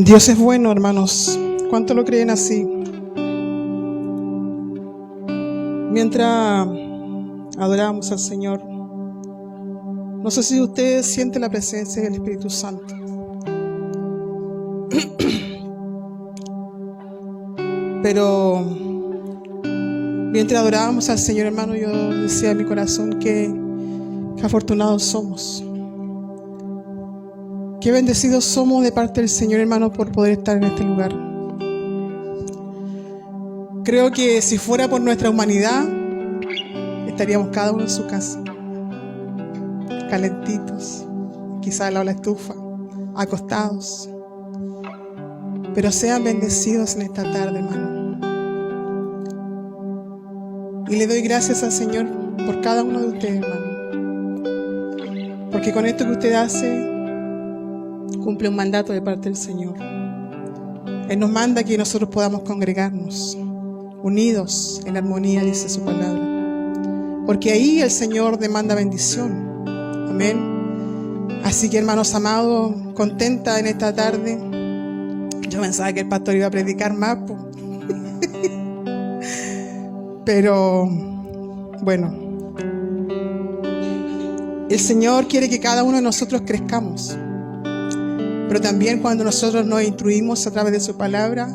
Dios es bueno, hermanos. ¿Cuánto lo creen así? Mientras adoramos al Señor, no sé si usted siente la presencia del Espíritu Santo. Pero mientras adorábamos al Señor, hermano, yo decía en mi corazón que afortunados somos. Qué bendecidos somos de parte del Señor, hermano, por poder estar en este lugar. Creo que si fuera por nuestra humanidad, estaríamos cada uno en su casa, calentitos, quizás al lado de la estufa, acostados. Pero sean bendecidos en esta tarde, hermano. Y le doy gracias al Señor por cada uno de ustedes, hermano. Porque con esto que usted hace, cumple un mandato de parte del Señor. Él nos manda que nosotros podamos congregarnos, unidos en armonía, dice su palabra. Porque ahí el Señor demanda bendición. Amén. Así que, hermanos amados, contenta en esta tarde. Yo pensaba que el pastor iba a predicar más, pero bueno, el Señor quiere que cada uno de nosotros crezcamos. Pero también cuando nosotros nos instruimos a través de su palabra,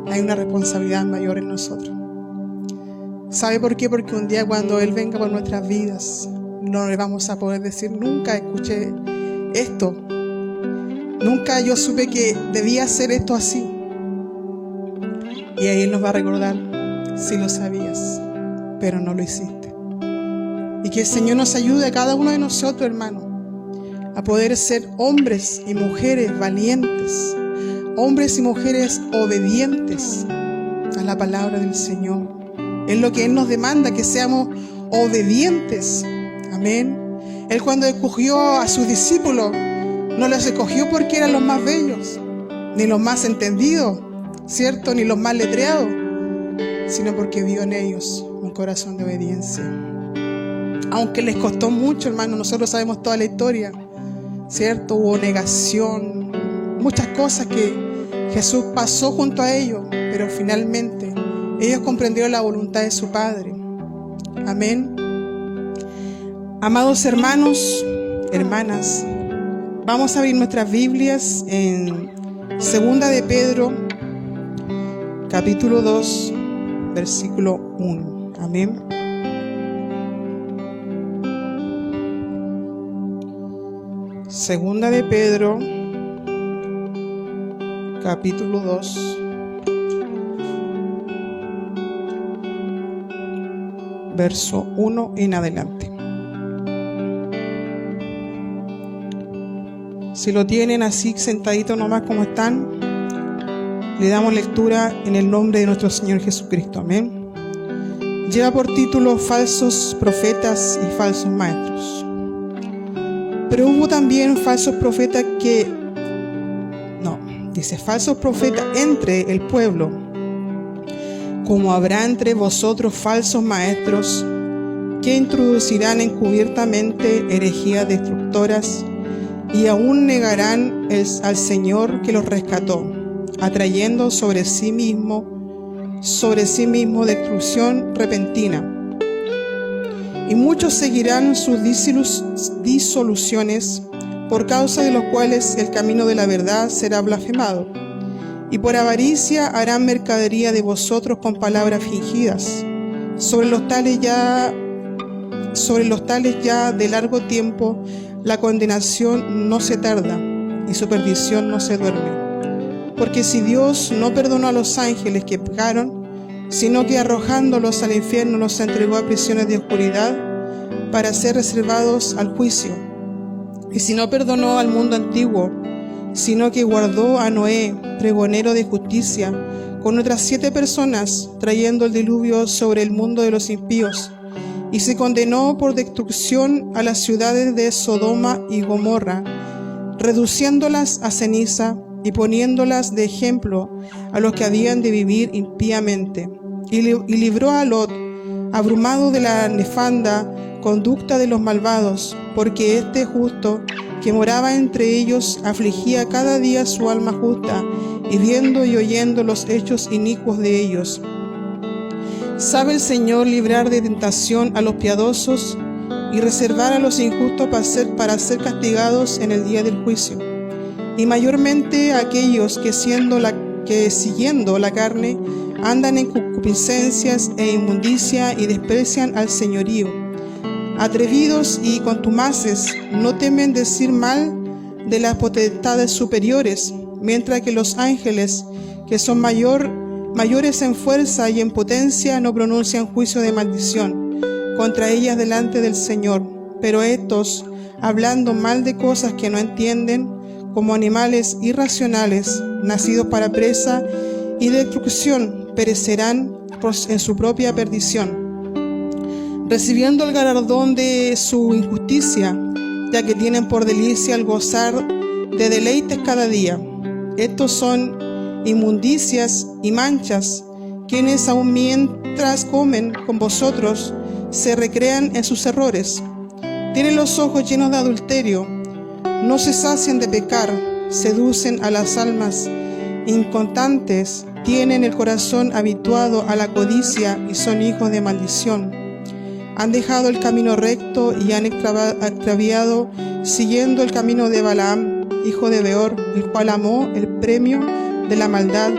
hay una responsabilidad mayor en nosotros. ¿Sabe por qué? Porque un día cuando Él venga por nuestras vidas, no le vamos a poder decir, nunca escuché esto. Nunca yo supe que debía hacer esto así. Y ahí Él nos va a recordar, si lo sabías, pero no lo hiciste. Y que el Señor nos ayude a cada uno de nosotros, hermano, a poder ser hombres y mujeres valientes, hombres y mujeres obedientes a la palabra del Señor. Es lo que Él nos demanda, que seamos obedientes. Amén. Él cuando escogió a sus discípulos, no los escogió porque eran los más bellos, ni los más entendidos, ¿cierto? Ni los más letreados, sino porque vio en ellos un corazón de obediencia. Aunque les costó mucho, hermano, nosotros sabemos toda la historia, ¿cierto? Hubo negación, muchas cosas que Jesús pasó junto a ellos, pero finalmente ellos comprendieron la voluntad de su Padre. Amén. Amados hermanos, hermanas, vamos a abrir nuestras Biblias en 2 de Pedro, capítulo 2, versículo 1. Amén. Segunda de Pedro, capítulo 2, verso 1 en adelante. Si lo tienen así sentadito nomás como están, le damos lectura en el nombre de nuestro Señor Jesucristo. Amén. Lleva por título Falsos profetas y falsos maestros. Pero hubo también falsos profetas falsos profetas entre el pueblo, como habrá entre vosotros falsos maestros que introducirán encubiertamente herejías destructoras y aún negarán al Señor que los rescató, atrayendo sobre sí mismo destrucción repentina. Y muchos seguirán sus disoluciones, por causa de los cuales el camino de la verdad será blasfemado. Y por avaricia harán mercadería de vosotros con palabras fingidas. Sobre los tales ya de largo tiempo la condenación no se tarda, y su perdición no se duerme. Porque si Dios no perdonó a los ángeles que pecaron, sino que arrojándolos al infierno los entregó a prisiones de oscuridad para ser reservados al juicio. Y si no perdonó al mundo antiguo, sino que guardó a Noé, pregonero de justicia, con otras 7 personas, trayendo el diluvio sobre el mundo de los impíos, y se condenó por destrucción a las ciudades de Sodoma y Gomorra, reduciéndolas a ceniza y poniéndolas de ejemplo a los que habían de vivir impíamente. Y libró a Lot, abrumado de la nefanda conducta de los malvados, porque este justo que moraba entre ellos afligía cada día su alma justa y viendo y oyendo los hechos inicuos de ellos. Sabe el Señor librar de tentación a los piadosos y reservar a los injustos para ser castigados en el día del juicio. Y mayormente a aquellos que siguiendo la carne andan en concupiscencias e inmundicia y desprecian al señorío. Atrevidos y contumaces, no temen decir mal de las potestades superiores, mientras que los ángeles, que son mayores en fuerza y en potencia, no pronuncian juicio de maldición contra ellas delante del Señor. Pero estos, hablando mal de cosas que no entienden, como animales irracionales, nacidos para presa y destrucción, perecerán en su propia perdición, recibiendo el galardón de su injusticia, ya que tienen por delicia el gozar de deleites cada día. Estos son inmundicias y manchas, quienes aun mientras comen con vosotros se recrean en sus errores. Tienen los ojos llenos de adulterio, no se sacian de pecar, seducen a las almas inconstantes, tienen el corazón habituado a la codicia y son hijos de maldición. Han dejado el camino recto y han extraviado siguiendo el camino de Balaam, hijo de Beor, el cual amó el premio de la maldad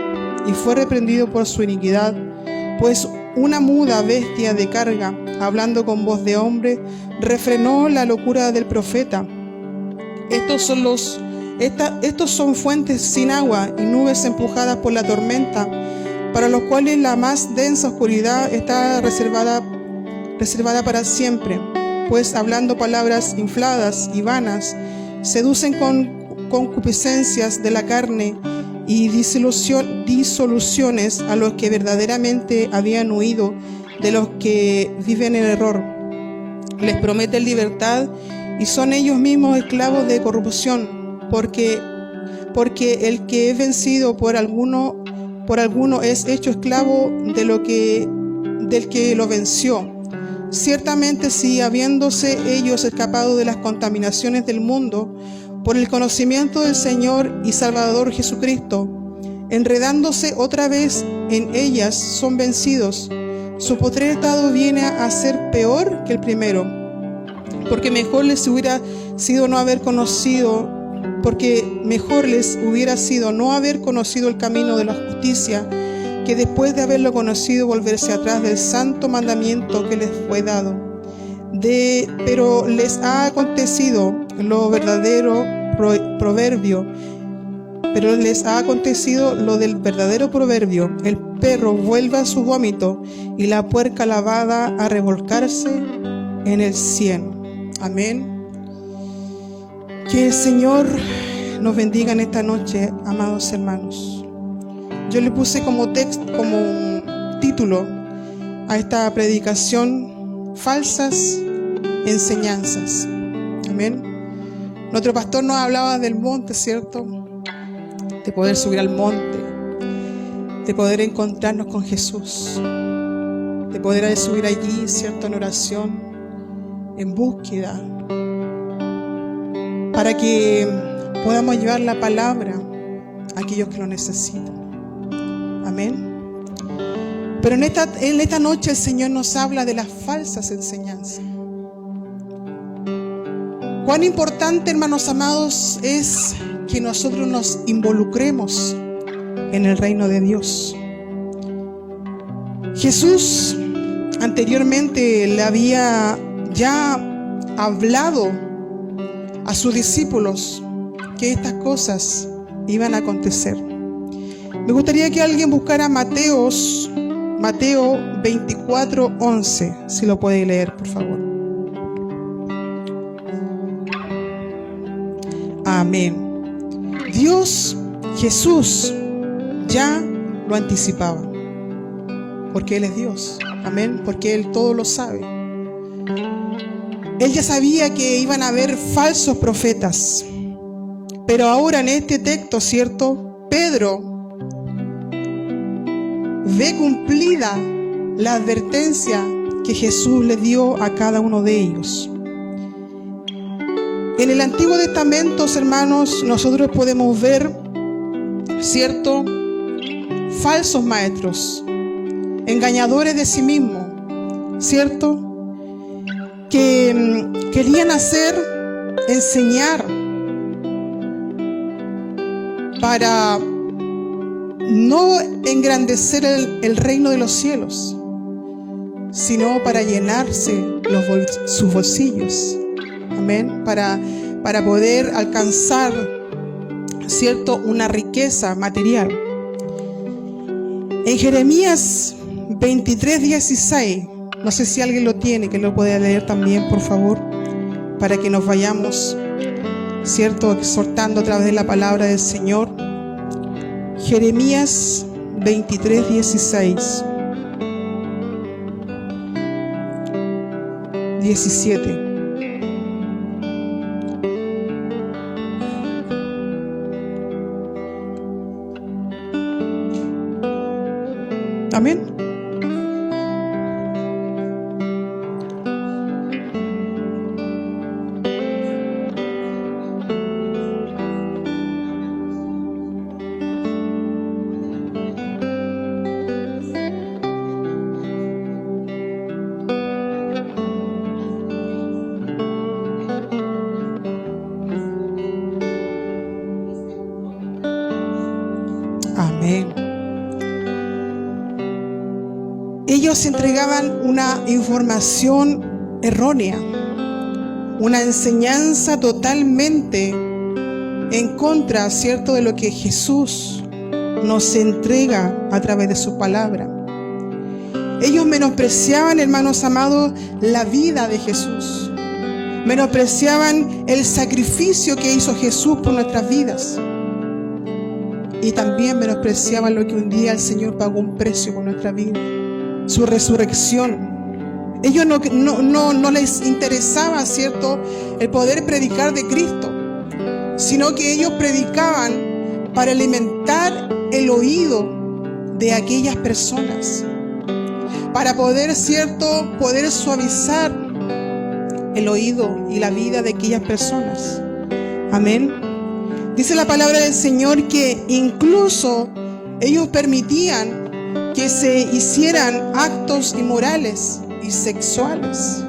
y fue reprendido por su iniquidad, pues una muda bestia de carga, hablando con voz de hombre, refrenó la locura del profeta. Estos son fuentes sin agua y nubes empujadas por la tormenta, para los cuales la más densa oscuridad está reservada para siempre, pues hablando palabras infladas y vanas, seducen con concupiscencias de la carne y disoluciones a los que verdaderamente habían huido de los que viven en error. Les prometen libertad y son ellos mismos esclavos de corrupción, porque el que es vencido por alguno es hecho esclavo del que lo venció. Ciertamente, si habiéndose ellos escapado de las contaminaciones del mundo por el conocimiento del Señor y Salvador Jesucristo, enredándose otra vez en ellas, son vencidos, su postrer estado viene a ser peor que el primero, porque mejor les hubiera sido no haber conocido el camino de la justicia, que después de haberlo conocido volverse atrás del santo mandamiento que les fue dado. Pero les ha acontecido lo del verdadero proverbio, el perro vuelve a su vómito y la puerca lavada a revolcarse en el cieno. Amén. Que el Señor nos bendiga en esta noche, amados hermanos. Yo le puse como título a esta predicación: falsas enseñanzas. Amén. Nuestro pastor nos hablaba del monte, ¿cierto? De poder subir al monte, de poder encontrarnos con Jesús, de poder subir allí, ¿cierto? En oración, en búsqueda, para que podamos llevar la palabra a aquellos que lo necesitan. Amén. Pero en esta noche el Señor nos habla de las falsas enseñanzas. Cuán importante, hermanos amados, es que nosotros nos involucremos en el reino de Dios. Jesús anteriormente le había ya hablado a sus discípulos que estas cosas iban a acontecer. Me gustaría que alguien buscara Mateo 24:11, si lo puede leer, por favor. Amén. Dios, Jesús, ya lo anticipaba, porque Él es Dios. Amén, porque Él todo lo sabe. Él ya sabía que iban a haber falsos profetas. Pero ahora en este texto, ¿cierto? Pedro ve cumplida la advertencia que Jesús le dio a cada uno de ellos. En el Antiguo Testamento, hermanos, nosotros podemos ver ¿cierto? Falsos maestros, engañadores de sí mismos, ¿cierto? Que querían enseñar para no engrandecer el reino de los cielos, sino para llenarse sus bolsillos. Amén. Para poder alcanzar, ¿cierto?, una riqueza material. En Jeremías 23:16, no sé si alguien lo tiene, que lo puede leer también, por favor, para que nos vayamos, ¿cierto?, exhortando a través de la palabra del Señor. Jeremías 23:16, 17. Amén. Amén. Ellos entregaban una información errónea, una enseñanza totalmente en contra, ¿cierto?, de lo que Jesús nos entrega a través de su palabra. Ellos menospreciaban, hermanos amados, la vida de Jesús. Menospreciaban el sacrificio que hizo Jesús por nuestras vidas. Y también menospreciaban lo que un día el Señor pagó un precio por nuestra vida, su resurrección. Ellos no les interesaba, ¿cierto?, el poder predicar de Cristo, sino que ellos predicaban para alimentar el oído de aquellas personas, para poder, ¿cierto?, poder suavizar el oído y la vida de aquellas personas. Amén. Dice la palabra del Señor que incluso ellos permitían que se hicieran actos inmorales y sexuales.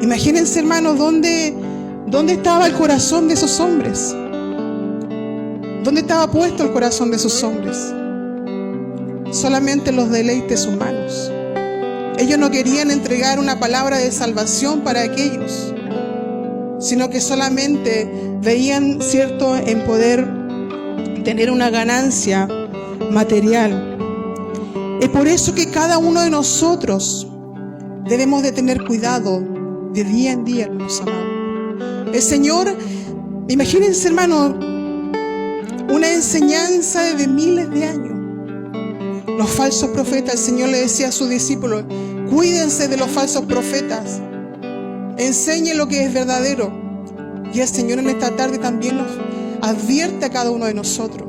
Imagínense, hermanos, ¿dónde estaba el corazón de esos hombres? ¿Dónde estaba puesto el corazón de esos hombres? Solamente los deleites humanos. Ellos no querían entregar una palabra de salvación para aquellos, sino que solamente veían, ¿cierto?, en poder tener una ganancia material. Es por eso que cada uno de nosotros debemos de tener cuidado de día en día, hermanos amados. El Señor, imagínense, hermanos, una enseñanza de miles de años. Los falsos profetas, el Señor le decía a sus discípulos: cuídense de los falsos profetas, enseñen lo que es verdadero. Y el Señor en esta tarde también nos advierte a cada uno de nosotros.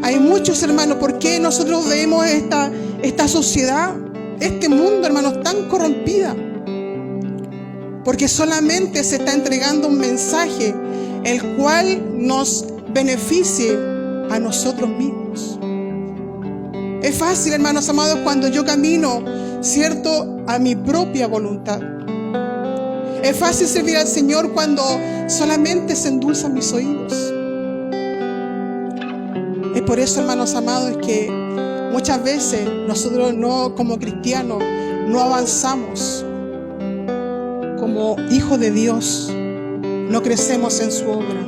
Hay muchos, hermanos, ¿por qué nosotros vemos esta sociedad, este mundo, hermanos, tan corrompida? Porque solamente se está entregando un mensaje el cual nos beneficie a nosotros mismos. Es fácil, hermanos amados, cuando yo camino, ¿cierto?, a mi propia voluntad. Es fácil servir al Señor cuando solamente se endulzan mis oídos. Es por eso, hermanos amados, que muchas veces nosotros como cristianos no avanzamos como hijos de Dios. No crecemos en su obra,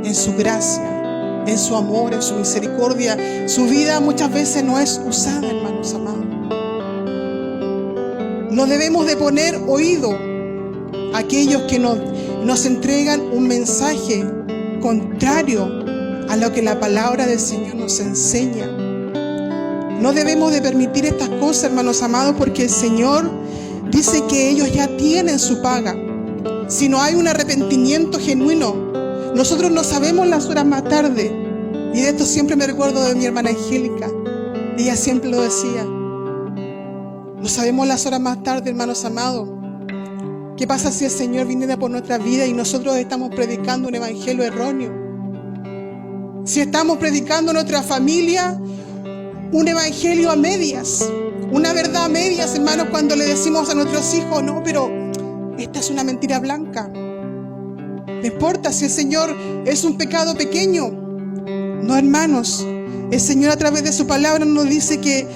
en su gracia, en su amor, en su misericordia. Su vida muchas veces no es usada, hermanos amados. No debemos de poner oído a aquellos que nos entregan un mensaje contrario a lo que la palabra del Señor nos enseña. No debemos de permitir estas cosas, hermanos amados, porque el Señor dice que ellos ya tienen su paga. Si no hay un arrepentimiento genuino, nosotros no sabemos las horas más tarde. Y de esto siempre me recuerdo de mi hermana Angélica. Ella siempre lo decía. No sabemos las horas más tarde, hermanos amados. ¿Qué pasa si el Señor viniera por nuestra vida y nosotros estamos predicando un evangelio erróneo? Si estamos predicando en nuestra familia un evangelio a medias, una verdad a medias, hermanos, cuando le decimos a nuestros hijos, no, pero esta es una mentira blanca. No importa si el Señor es un pecado pequeño. No, hermanos, el Señor a través de su palabra nos dice que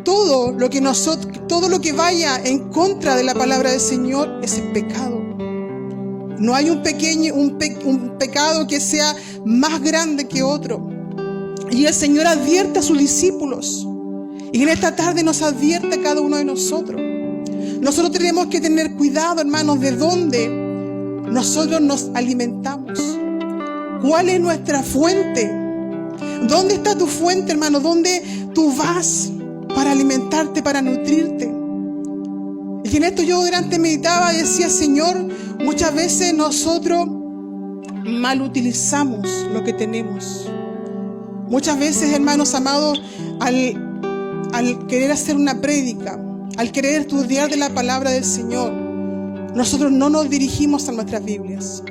todo lo que vaya en contra de la palabra del Señor es el pecado. No hay un pecado que sea más grande que otro. Y el Señor advierte a sus discípulos. Y en esta tarde nos advierte a cada uno de nosotros. Nosotros tenemos que tener cuidado, hermanos, de dónde nosotros nos alimentamos. ¿Cuál es nuestra fuente? ¿Dónde está tu fuente, hermano? ¿Dónde tú vas para alimentarte, para nutrirte? Y en esto yo durante meditaba y decía, Señor, muchas veces nosotros mal utilizamos lo que tenemos. Muchas veces, hermanos amados, al querer hacer una prédica, al querer estudiar de la palabra del Señor, nosotros no nos dirigimos a nuestras Biblias.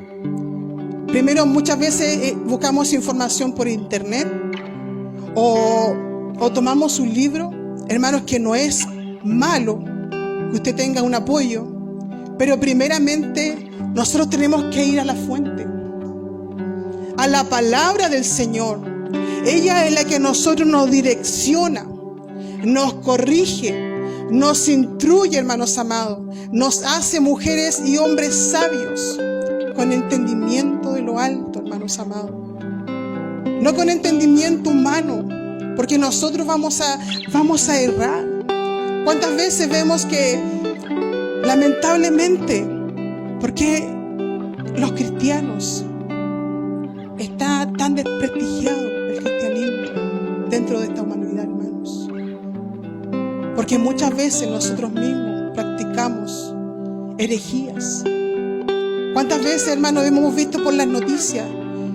Primero, muchas veces buscamos información por internet o tomamos un libro, hermanos, que no es malo que usted tenga un apoyo, pero primeramente nosotros tenemos que ir a la fuente, a la palabra del Señor. Ella es la que a nosotros nos direcciona, nos corrige, nos instruye, hermanos amados, nos hace mujeres y hombres sabios, con entendimiento de lo alto, hermanos amados. No con entendimiento humano, porque nosotros vamos a errar. ¿Cuántas veces vemos que, lamentablemente, porque los cristianos está tan desprestigiado el cristianismo dentro de esta humanidad, hermanos? Porque muchas veces nosotros mismos practicamos herejías. ¿Cuántas veces, hermanos, hemos visto por las noticias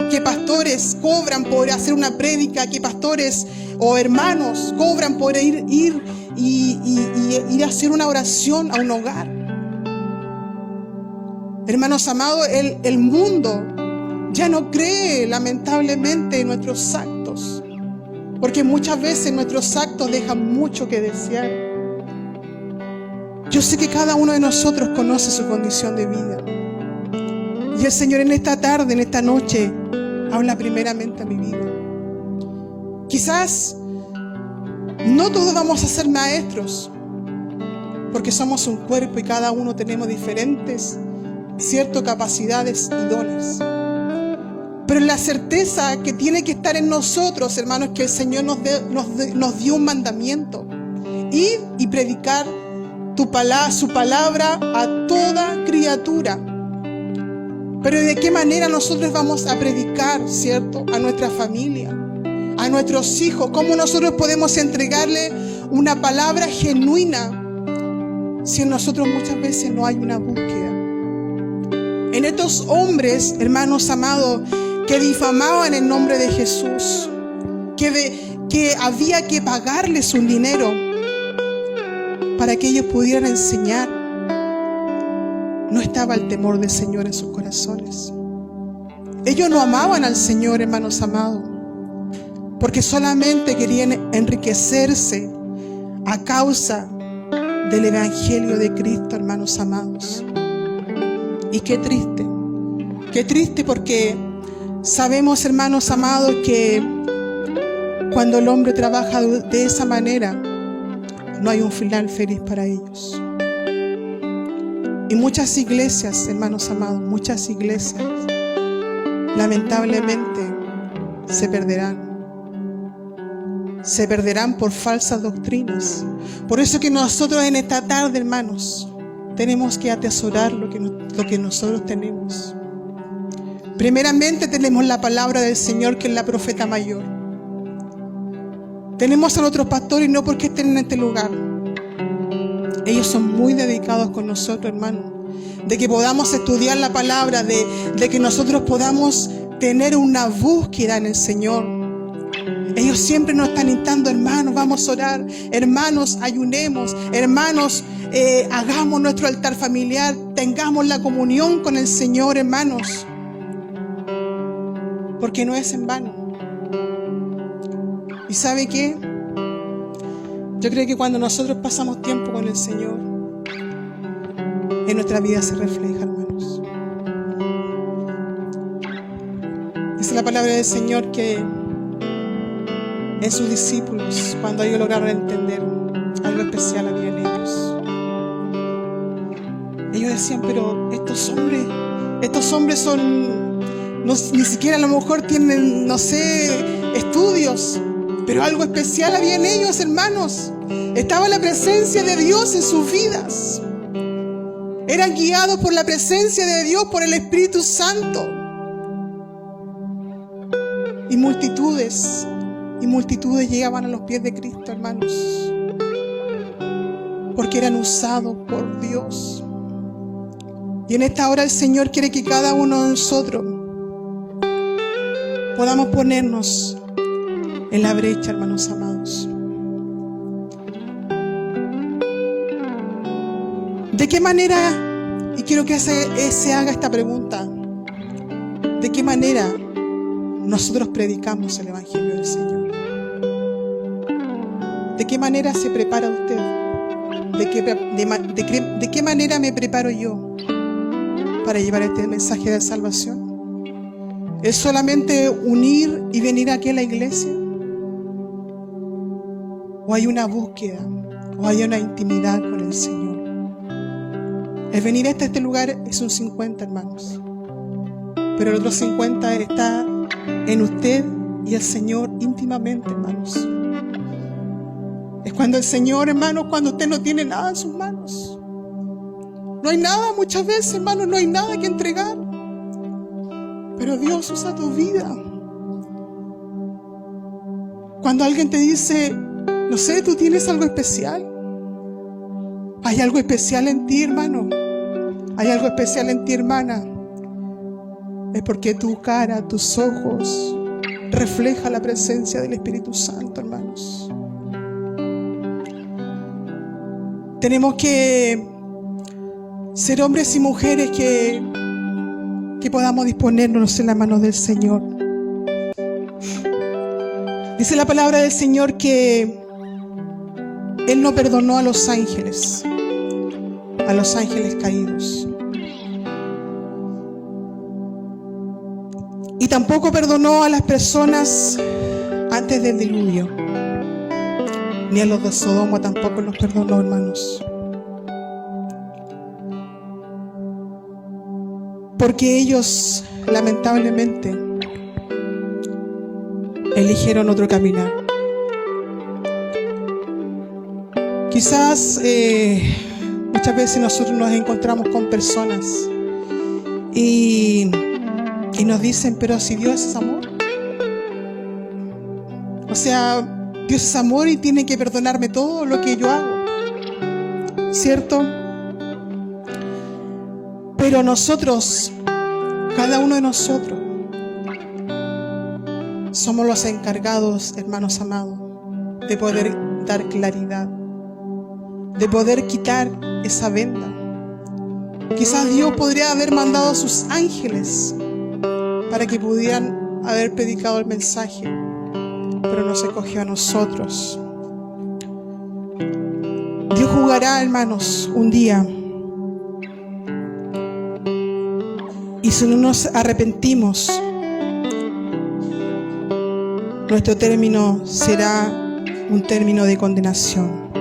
que pastores cobran por hacer una prédica, que pastores o hermanos cobran por ir a hacer una oración a un hogar? Hermanos amados, el mundo ya no cree, lamentablemente, en nuestros actos, porque muchas veces nuestros actos dejan mucho que desear. Yo sé que cada uno de nosotros conoce su condición de vida. Y el Señor en esta tarde, en esta noche, habla primeramente a mi vida. Quizás no todos vamos a ser maestros, porque somos un cuerpo y cada uno tenemos diferentes, ciertas capacidades y dones. Pero la certeza que tiene que estar en nosotros, hermanos, que el Señor nos dio un mandamiento: ir y predicar su palabra a toda criatura. Pero ¿de qué manera nosotros vamos a predicar, cierto, a nuestra familia, a nuestros hijos? ¿Cómo nosotros podemos entregarle una palabra genuina si en nosotros muchas veces no hay una búsqueda? En estos hombres, hermanos amados, que difamaban el nombre de Jesús, que había que pagarles un dinero para que ellos pudieran enseñar, no estaba el temor del Señor en sus corazones. Ellos no amaban al Señor, hermanos amados, porque solamente querían enriquecerse a causa del Evangelio de Cristo, hermanos amados. Y qué triste, porque sabemos, hermanos amados, que cuando el hombre trabaja de esa manera, no hay un final feliz para ellos. Y muchas iglesias, hermanos amados, muchas iglesias, lamentablemente, se perderán por falsas doctrinas. Por eso que nosotros en esta tarde, hermanos, tenemos que atesorar lo que nosotros tenemos. Primeramente tenemos la palabra del Señor, que es la profeta mayor. Tenemos a nuestros pastores, no porque estén en este lugar. Ellos son muy dedicados con nosotros, hermanos, de que podamos estudiar la palabra, de que nosotros podamos tener una búsqueda en el Señor. Ellos siempre nos están instando: hermanos, vamos a orar, hermanos, ayunemos, hermanos, hagamos nuestro altar familiar, tengamos la comunión con el Señor, hermanos. porque no es en vano. ¿Y sabe qué? Yo creo que cuando nosotros pasamos tiempo con el Señor, en nuestra vida se refleja, hermanos. Dice la palabra del Señor que en sus discípulos, cuando ellos lograron entender algo especial había en ellos decían, pero estos hombres son, no, ni siquiera a lo mejor tienen, no sé, estudios, pero algo especial había en ellos, hermanos. Estaba la presencia de Dios en sus vidas. Eran guiados por la presencia de Dios, por el Espíritu Santo. Y multitudes llegaban a los pies de Cristo, hermanos, porque eran usados por Dios. Y en esta hora el Señor quiere que cada uno de nosotros podamos ponernos en la brecha, hermanos amados. ¿De qué manera, y quiero que se haga esta pregunta, de qué manera nosotros predicamos el Evangelio del Señor? ¿De qué manera se prepara usted? ¿De qué manera me preparo yo para llevar este mensaje de salvación? ¿Es solamente unir y venir aquí a la iglesia? ¿O hay una búsqueda? ¿O hay una intimidad con el Señor? El venir hasta este lugar es un 50, hermanos. Pero el otro 50 está en usted y el Señor íntimamente, hermanos. Es cuando el Señor, hermanos, cuando usted no tiene nada en sus manos. No hay nada muchas veces, hermanos, no hay nada que entregar. Pero Dios usa tu vida. Cuando alguien te dice, no sé, tú tienes algo especial. Hay algo especial en ti, hermano. Hay algo especial en ti, hermana. Es porque tu cara, tus ojos refleja la presencia del Espíritu Santo, hermanos. Tenemos que ser hombres y mujeres que podamos disponernos en las manos del Señor. Dice la palabra del Señor que Él no perdonó a los ángeles caídos. Y tampoco perdonó a las personas antes del diluvio. Ni a los de Sodoma tampoco los perdonó, hermanos. Porque ellos, lamentablemente, eligieron otro caminar. Quizás muchas veces nosotros nos encontramos con personas y nos dicen, pero si Dios es amor. O sea, Dios es amor y tiene que perdonarme todo lo que yo hago, ¿cierto? Pero nosotros, cada uno de nosotros, somos los encargados, hermanos amados, de poder dar claridad, de poder quitar esa venda. Quizás Dios podría haber mandado a sus ángeles para que pudieran haber predicado el mensaje, pero nos escogió a nosotros. Dios juzgará, hermanos, un día. Y si no nos arrepentimos, nuestro término será un término de condenación.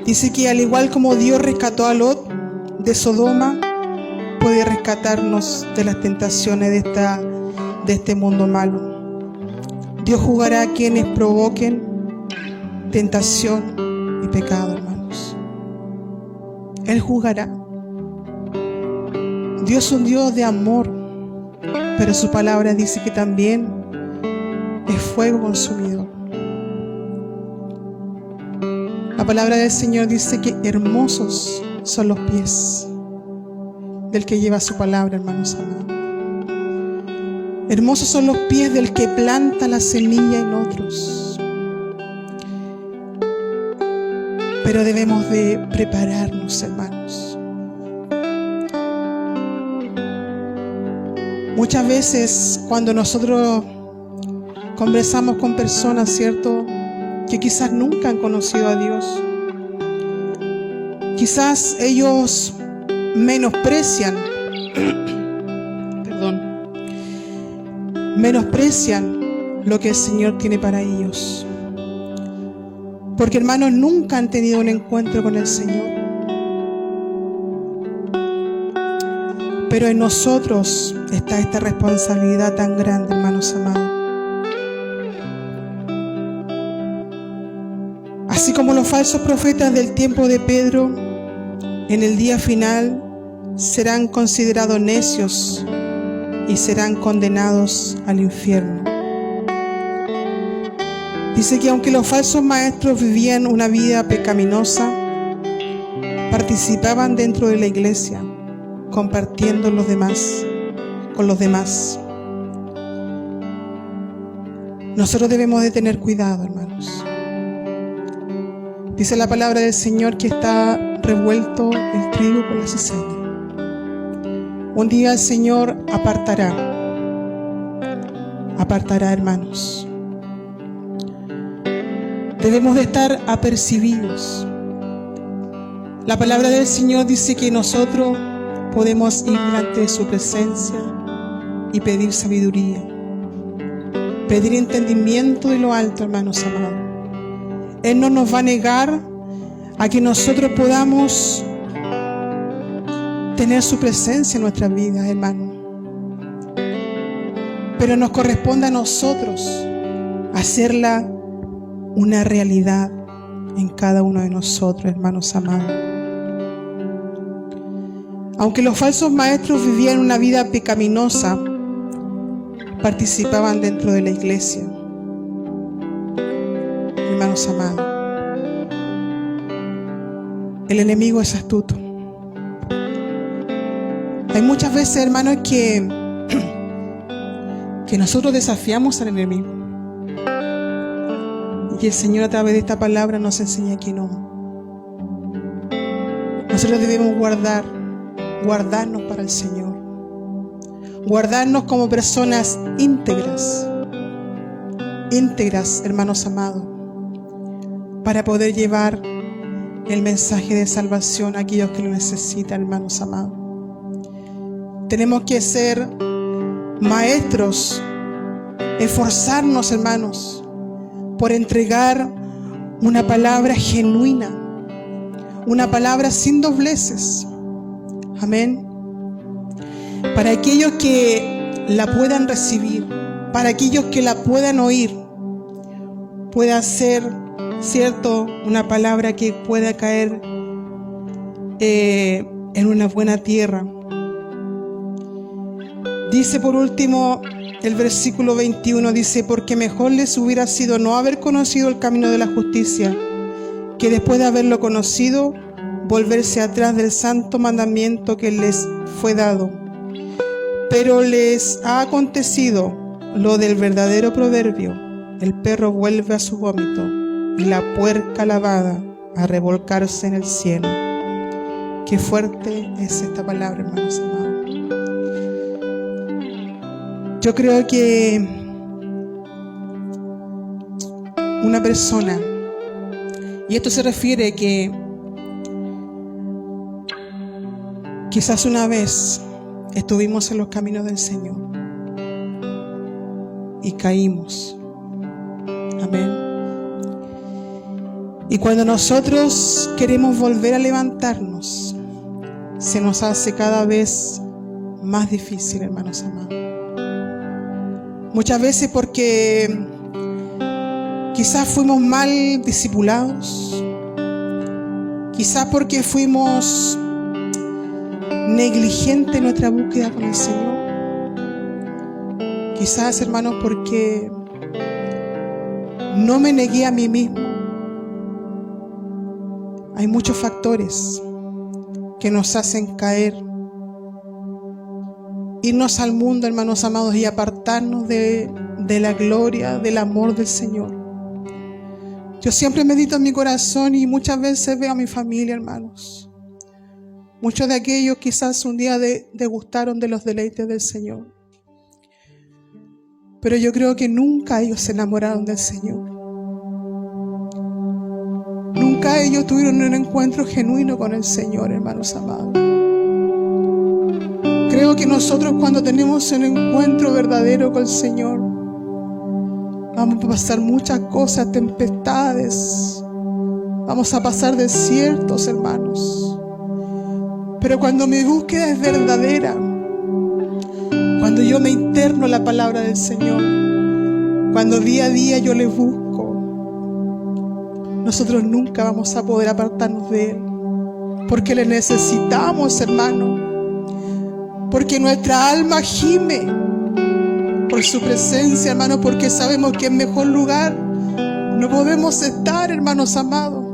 Dice que al igual como Dios rescató a Lot de Sodoma, puede rescatarnos de las tentaciones de este mundo malo. Dios juzgará a quienes provoquen tentación y pecado, hermanos. Él juzgará. Dios es un Dios de amor, pero su palabra dice que también es fuego consumidor. La palabra del Señor dice que hermosos son los pies del que lleva su palabra, hermanos amados. Hermosos son los pies del que planta la semilla en otros. Pero debemos de prepararnos, hermanos. Muchas veces cuando nosotros conversamos con personas, ¿cierto?, que quizás nunca han conocido a Dios, quizás ellos menosprecian lo que el Señor tiene para ellos. Porque, hermanos, nunca han tenido un encuentro con el Señor. Pero en nosotros está esta responsabilidad tan grande, hermanos amados. Así como los falsos profetas del tiempo de Pedro, en el día final serán considerados necios y serán condenados al infierno. Dice que aunque los falsos maestros vivían una vida pecaminosa, participaban dentro de la iglesia, compartiendo con los demás. Nosotros debemos de tener cuidado, hermanos. Dice la palabra del Señor que está revuelto el trigo con la cizaña. Un día el Señor apartará, hermanos. Debemos de estar apercibidos. La palabra del Señor dice que nosotros podemos ir delante de su presencia y pedir sabiduría, pedir entendimiento de lo alto, hermanos amados. Él no nos va a negar a que nosotros podamos tener su presencia en nuestras vidas, hermanos. Pero nos corresponde a nosotros hacerla una realidad en cada uno de nosotros, hermanos amados. Aunque los falsos maestros vivían una vida pecaminosa, participaban dentro de la iglesia. Hermanos amados, el enemigo es astuto. Hay muchas veces, hermanos, que nosotros desafiamos al enemigo. Y el Señor, a través de esta palabra, nos enseña que no. Nosotros debemos guardarnos para el Señor. Guardarnos como personas íntegras, hermanos amados, para poder llevar el mensaje de salvación a aquellos que lo necesitan, hermanos amados. Tenemos que ser maestros, esforzarnos, hermanos, por entregar una palabra genuina, una palabra sin dobleces. Amén. Para aquellos que la puedan recibir, para aquellos que la puedan oír, pueda ser, cierto, una palabra que pueda caer en una buena tierra. Dice por último el versículo 21, dice: porque mejor les hubiera sido no haber conocido el camino de la justicia, que después de haberlo conocido, volverse atrás del santo mandamiento que les fue dado. Pero les ha acontecido lo del verdadero proverbio: el perro vuelve a su vómito y la puerca lavada a revolcarse en el cielo. Qué fuerte es esta palabra, hermanos amados. Yo creo que una persona, y esto se refiere que quizás una vez estuvimos en los caminos del Señor y caímos. Amén. Y cuando nosotros queremos volver a levantarnos, se nos hace cada vez más difícil, hermanos amados. Muchas veces porque quizás fuimos mal discipulados, quizás porque fuimos negligentes en nuestra búsqueda con el Señor, quizás, hermanos, porque no me negué a mí mismo. Hay muchos factores que nos hacen caer, irnos al mundo, hermanos amados, y apartarnos de la gloria, del amor del Señor. Yo siempre medito en mi corazón y muchas veces veo a mi familia, hermanos. Muchos de aquellos quizás un día degustaron de los deleites del Señor, pero yo creo que nunca ellos se enamoraron del Señor. Nunca ellos tuvieron un encuentro genuino con el Señor, hermanos amados. Creo que nosotros, cuando tenemos un encuentro verdadero con el Señor, vamos a pasar muchas cosas, tempestades, vamos a pasar desiertos, hermanos. Pero cuando mi búsqueda es verdadera, cuando yo me interno la palabra del Señor, cuando día a día yo le busco, nosotros nunca vamos a poder apartarnos de Él, porque le necesitamos, hermano, porque nuestra alma gime por su presencia, hermano, porque sabemos que en mejor lugar no podemos estar, hermanos amados.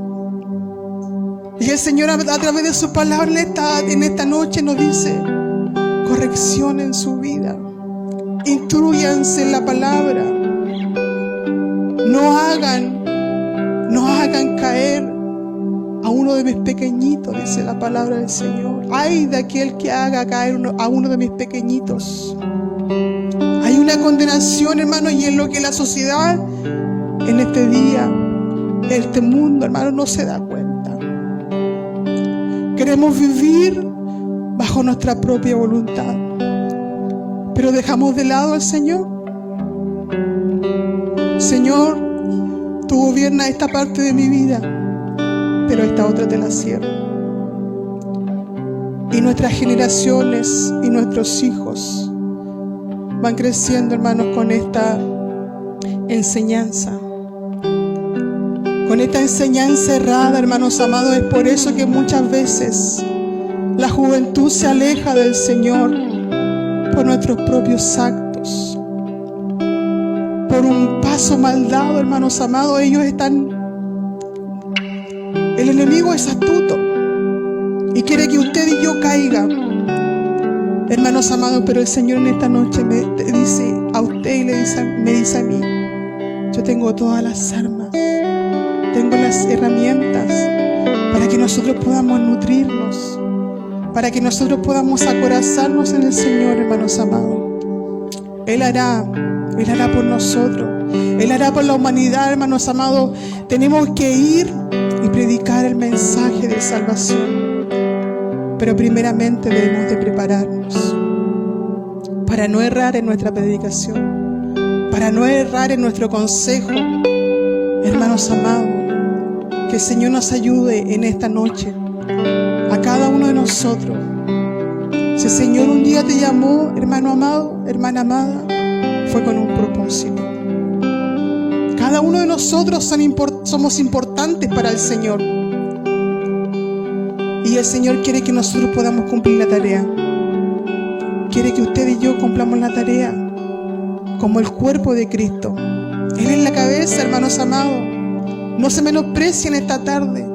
Y el Señor, a través de su palabra en esta noche nos dice: corrección en su vida, instrúyanse en la palabra, no hagan caer a uno de mis pequeñitos, dice la palabra del Señor. Ay de aquel que haga caer a uno de mis pequeñitos. Hay una condenación, hermano, y en lo que la sociedad en este día, este mundo, hermano, no se da cuenta. Queremos vivir bajo nuestra propia voluntad, pero dejamos de lado al Señor. Señor, tú gobiernas esta parte de mi vida, pero esta otra te la cierro. Y nuestras generaciones y nuestros hijos van creciendo, hermanos, con esta enseñanza. Con esta enseñanza errada, hermanos amados. Es por eso que muchas veces la juventud se aleja del Señor por nuestros propios actos, por un paso mal dado, hermanos amados. El enemigo es astuto y quiere que usted y yo caiga, hermanos amados, pero el Señor en esta noche me dice a usted y me dice a mí: yo tengo todas las armas, tengo las herramientas para que nosotros podamos nutrirnos, para que nosotros podamos acorazarnos en el Señor, hermanos amados. Él hará por nosotros, Él hará por la humanidad, hermanos amados. Tenemos que ir y predicar el mensaje de salvación, pero primeramente debemos de prepararnos para no errar en nuestra predicación, para no errar en nuestro consejo. Hermanos amados, que el Señor nos ayude en esta noche a cada uno de nosotros. Si el Señor un día te llamó, hermano amado, hermana amada, fue con un propósito. Cada uno de nosotros somos importantes para el Señor, y el Señor quiere que nosotros podamos cumplir la tarea. Quiere que usted y yo cumplamos la tarea como el cuerpo de Cristo. Él es la cabeza, hermanos amados. No se menosprecien esta tarde.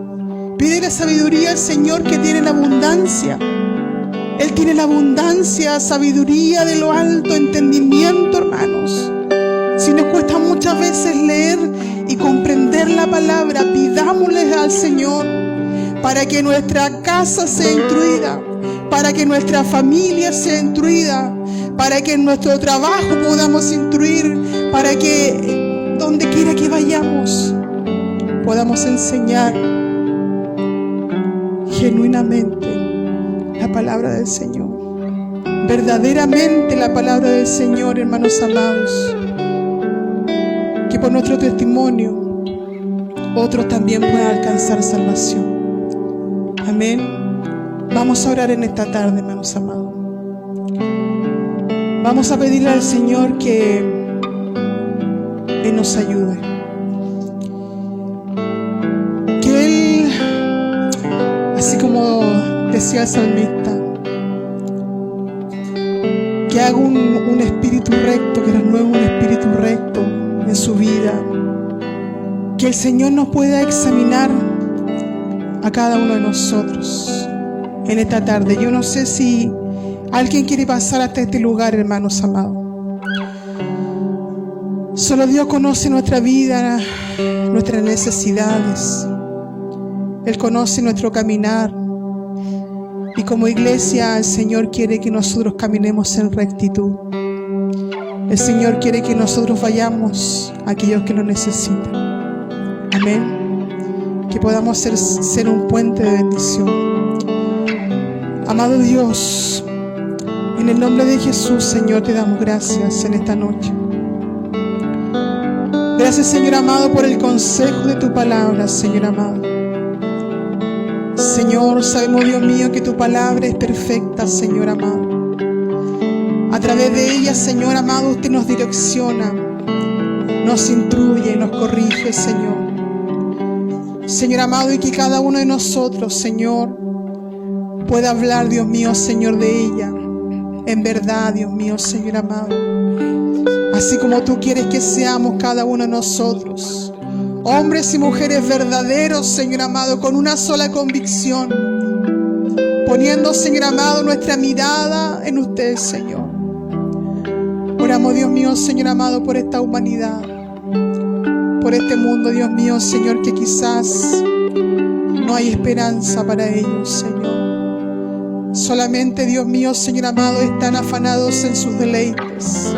Pide la sabiduría al Señor, que tiene la abundancia. Él tiene la abundancia, sabiduría de lo alto, entendimiento, hermanos. Si nos cuesta muchas veces leer y comprender la palabra, pidámosle al Señor para que nuestra casa sea instruida, para que nuestra familia sea instruida, para que en nuestro trabajo podamos instruir, para que donde quiera que vayamos podamos enseñar genuinamente la palabra del Señor, verdaderamente la palabra del Señor, hermanos amados. Que por nuestro testimonio otros también puedan alcanzar salvación. Amén. Vamos a orar en esta tarde, hermanos amados. Vamos a pedirle al Señor que Él nos ayude, que Él, así como decía el salmista, que haga un espíritu recto, que renueve un espíritu recto en su vida. Que el Señor nos pueda examinar a cada uno de nosotros en esta tarde. Yo no sé si alguien quiere pasar hasta este lugar, hermanos amados. Solo Dios conoce nuestra vida, nuestras necesidades. Él conoce nuestro caminar. Y como iglesia, el Señor quiere que nosotros caminemos en rectitud. El El Señor quiere que nosotros vayamos a aquellos que lo necesitan. Amén. Que podamos ser un puente de bendición. Amado Dios, en el nombre de Jesús, Señor, te damos gracias en esta noche. Gracias, Señor amado, por el consejo de tu palabra, Señor amado. Señor, sabemos, Dios mío, que tu palabra es perfecta, Señor amado. A través de ella, Señor amado, usted nos direcciona, nos instruye, nos corrige, Señor. Señor amado, y que cada uno de nosotros, Señor, pueda hablar, Dios mío, Señor, de ella en verdad, Dios mío, Señor amado. Así como tú quieres que seamos cada uno de nosotros, hombres y mujeres verdaderos, Señor amado, con una sola convicción, poniendo, Señor amado, nuestra mirada en usted, Señor. Oramos, Dios mío, Señor amado, por esta humanidad, por este mundo, Dios mío, Señor, que quizás no hay esperanza para ellos, Señor. Solamente, Dios mío, Señor amado, están afanados en sus deleites,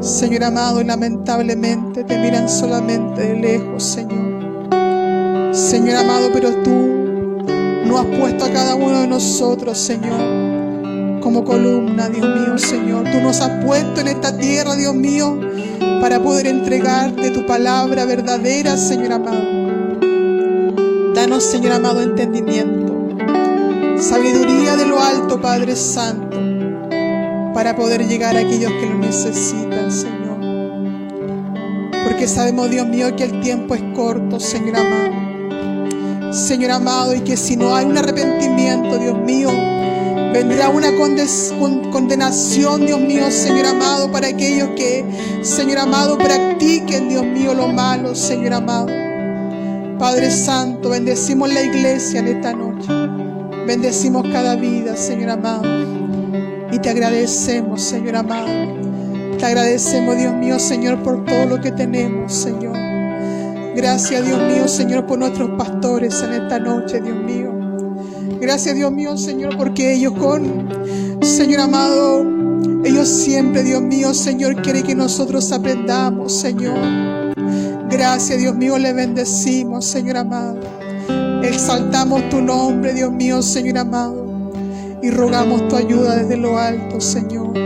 Señor amado, y lamentablemente te miran solamente de lejos, Señor. Señor amado, pero tú nos has puesto a cada uno de nosotros, Señor, como columna, Dios mío, Señor. Tú nos has puesto en esta tierra, Dios mío, para poder entregarte tu palabra verdadera, Señor amado. Danos, Señor amado, entendimiento, sabiduría de lo alto, Padre Santo, para poder llegar a aquellos que lo necesitan, Señor. Porque sabemos, Dios mío, que el tiempo es corto, Señor amado. Señor amado, y que si no hay un arrepentimiento, Dios mío, vendrá una condenación, Dios mío, Señor amado, para aquellos que, Señor amado, practiquen, Dios mío, lo malo, Señor amado. Padre Santo, bendecimos la iglesia en esta noche. Bendecimos cada vida, Señor amado. Y te agradecemos, Señor amado. Te agradecemos, Dios mío, Señor, por todo lo que tenemos, Señor. Gracias, Dios mío, Señor, por nuestros pastores en esta noche, Dios mío. Gracias, Dios mío, Señor, porque ellos Señor amado, ellos siempre, Dios mío, Señor, quieren que nosotros aprendamos, Señor. Gracias, Dios mío, le bendecimos, Señor amado. Exaltamos tu nombre, Dios mío, Señor amado, y rogamos tu ayuda desde lo alto, Señor.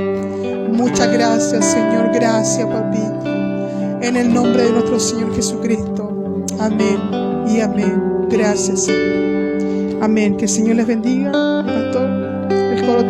Muchas gracias, Señor. Gracias, papito. En el nombre de nuestro Señor Jesucristo. Amén y amén. Gracias, Señor. Amén. Que el Señor les bendiga, pastor. El coro